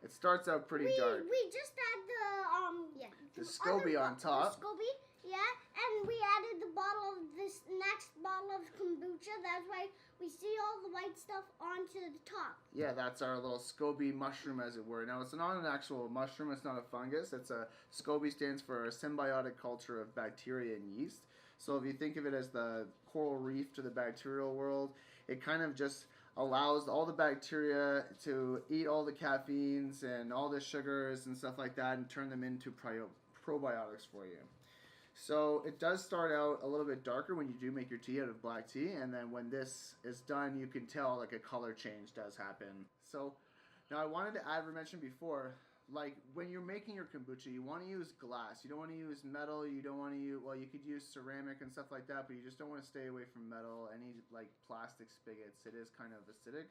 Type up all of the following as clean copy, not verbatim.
It starts out pretty dark. We just add the SCOBY on top. The SCOBY, yeah, and we added the bottle of this next bottle of kombucha. That's why we see all the white stuff onto the top. Yeah, that's our little SCOBY mushroom, as it were. Now, it's not an actual mushroom. It's not a fungus. It's a SCOBY stands for a symbiotic culture of bacteria and yeast. So if you think of it as the coral reef to the bacterial world, it kind of just allows all the bacteria to eat all the caffeines and all the sugars and stuff like that and turn them into probiotics for you. So it does start out a little bit darker when you do make your tea out of black tea, and then when this is done, you can tell like a color change does happen. So now I wanted to add, we mentioned before, like when you're making your kombucha, you want to use glass. You don't want to use metal. You don't want to use, well, you could use ceramic and stuff like that, but you just don't want to stay away from metal. Any like plastic spigots, it is kind of acidic.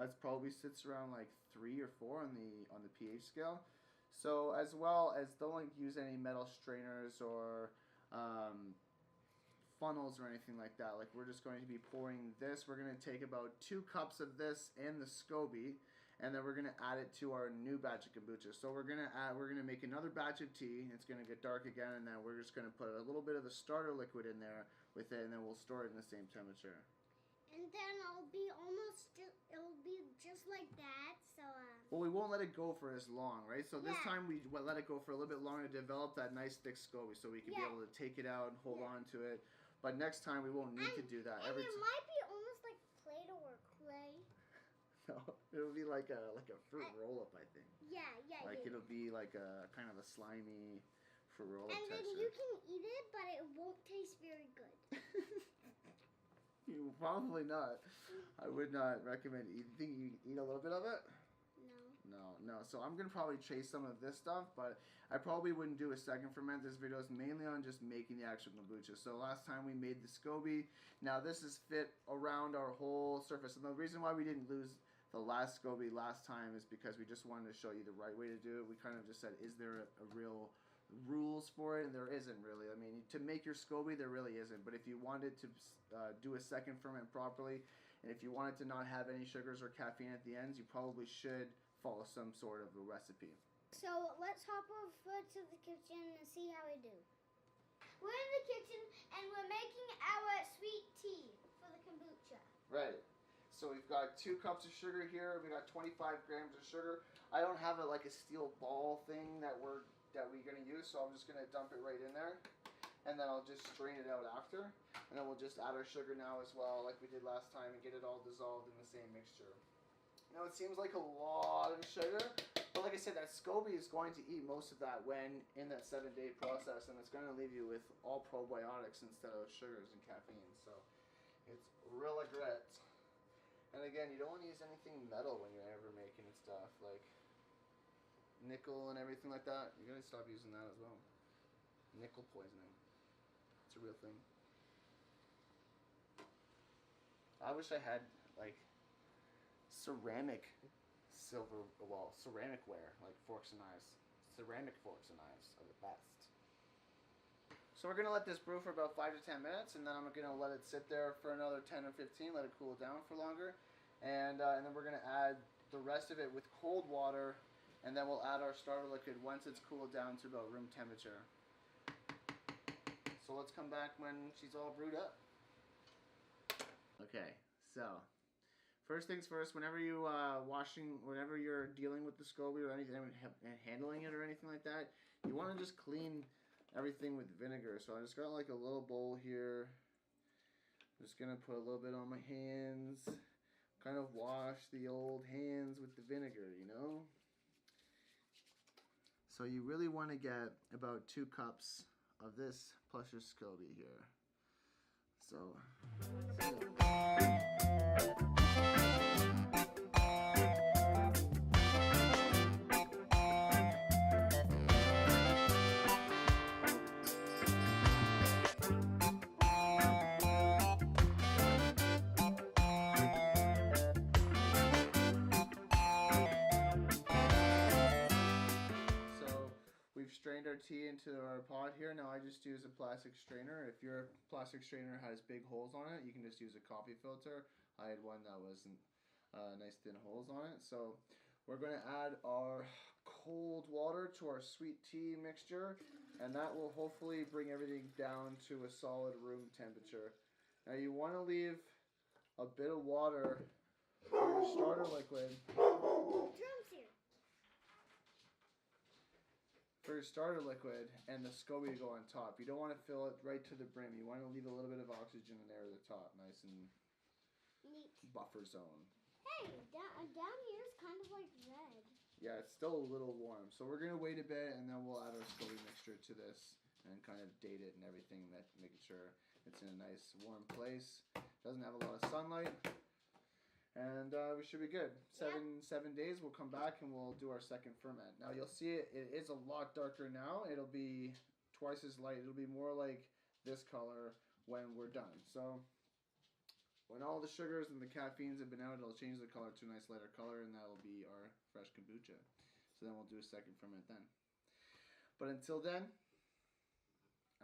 It probably sits around like 3 or 4 on the pH scale. So as well as don't use any metal strainers or funnels or anything like that. Like we're just going to be pouring this. We're going to take about 2 cups of this and the SCOBY, and then we're going to add it to our new batch of kombucha. So we're going to make another batch of tea. It's going to get dark again, and then we're just going to put a little bit of the starter liquid in there with it, and then we'll store it in the same temperature. And then it'll be just like that. So. Well, we won't let it go for as long, right? So this time we let it go for a little bit longer to develop that nice thick SCOBY, so we can be able to take it out and hold on to it. But next time we won't need to do that. And it might be almost like Play-Doh or clay. No, it'll be like a fruit roll-up, I think. Yeah. It'll be like a kind of a slimy fruit roll-up texture. And then you can eat it, but it won't taste very good. You probably not. I would not recommend it. You think you eat a little bit of it? No. So I'm going to probably chase some of this stuff, but I probably wouldn't do a second ferment. This video is mainly on just making the actual kombucha. So last time we made the SCOBY. Now this is fit around our whole surface. And the reason why we didn't lose the last SCOBY last time is because we just wanted to show you the right way to do it. We kind of just said, is there a real rules for it? And there isn't really. I mean, to make your SCOBY, there really isn't. But if you wanted to do a second ferment properly, and if you wanted to not have any sugars or caffeine at the ends, you probably should follow some sort of a recipe. So let's hop over to the kitchen and see how we do. We're in the kitchen and we're making our sweet tea for the kombucha. Right. So we've got 2 cups of sugar here. We got 25 grams of sugar. I don't have like a steel ball thing that we're going to use, so I'm just going to dump it right in there. And then I'll just strain it out after. And then we'll just add our sugar now as well, like we did last time, and get it all dissolved in the same mixture. Now it seems like a lot of sugar, but like I said, that SCOBY is going to eat most of that when in that 7-day process, and it's going to leave you with all probiotics instead of sugars and caffeine. So it's real great. And again, you don't want to use anything metal when you're ever making stuff, like nickel and everything like that. You're going to stop using that as well. Nickel poisoning. It's a real thing. I wish I had like ceramic ceramicware, like forks and knives. Ceramic forks and knives are the best. So we're going to let this brew for about 5 to 10 minutes, and then I'm going to let it sit there for another 10 or 15, let it cool down for longer. And then we're going to add the rest of it with cold water, and then we'll add our starter liquid once it's cooled down to about room temperature. So let's come back when she's all brewed up. Okay, so first things first, whenever you whenever you're dealing with the SCOBY or anything, handling it or anything like that, you want to just clean everything with vinegar. So I just got like a little bowl here. I'm just gonna put a little bit on my hands, kind of wash the old hands with the vinegar, you know. So you really want to get about 2 cups of this plus your SCOBY here. So. We've strained our tea into our pot here. Now I just use a plastic strainer. If your plastic strainer has big holes on it, you can just use a coffee filter. I had one that wasn't nice thin holes on it. So we're going to add our cold water to our sweet tea mixture, and that will hopefully bring everything down to a solid room temperature. Now you want to leave a bit of water for your starter liquid. Drums here. For your starter liquid and the SCOBY to go on top. You don't want to fill it right to the brim. You want to leave a little bit of oxygen and air at the top, nice and neat. Buffer zone. Hey, down here is kind of like red. Yeah, it's still a little warm. So we're going to wait a bit and then we'll add our SCOBY mixture to this and kind of date it and everything, making sure it's in a nice warm place. Doesn't have a lot of sunlight. And we should be good. Seven days, we'll come back and we'll do our second ferment. Now you'll see it is a lot darker now. It'll be twice as light. It'll be more like this color when we're done. So when all the sugars and the caffeines have been out, it'll change the color to a nice lighter color, and that'll be our fresh kombucha. So then we'll do a second ferment then. But until then,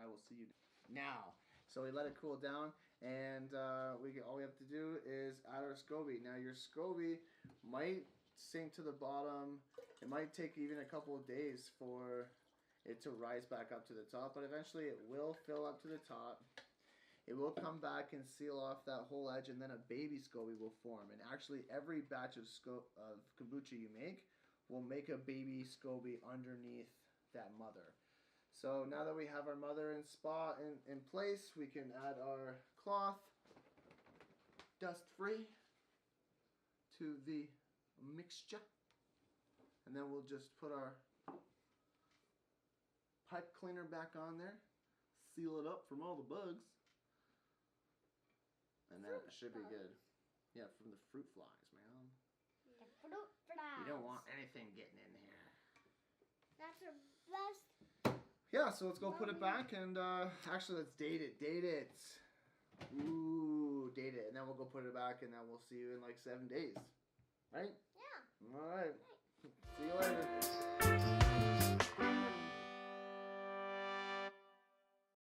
I will see you now. So we let it cool down, and all we have to do is add our SCOBY. Now your SCOBY might sink to the bottom. It might take even a couple of days for it to rise back up to the top, but eventually it will fill up to the top. It will come back and seal off that whole edge, and then a baby SCOBY will form. And actually every batch of kombucha you make will make a baby SCOBY underneath that mother. So now that we have our mother and spa in place, we can add our cloth, dust-free, to the mixture. And then we'll just put our pipe cleaner back on there, seal it up from all the bugs, and then it should be good. Yeah, from the fruit flies, man. The fruit flies. You don't want anything getting in here. That's our best. Yeah, so let's go put it back, and actually let's date it. Date it. Ooh, date it. And then we'll go put it back, and then we'll see you in like 7 days. Right? Yeah. All right. See you later.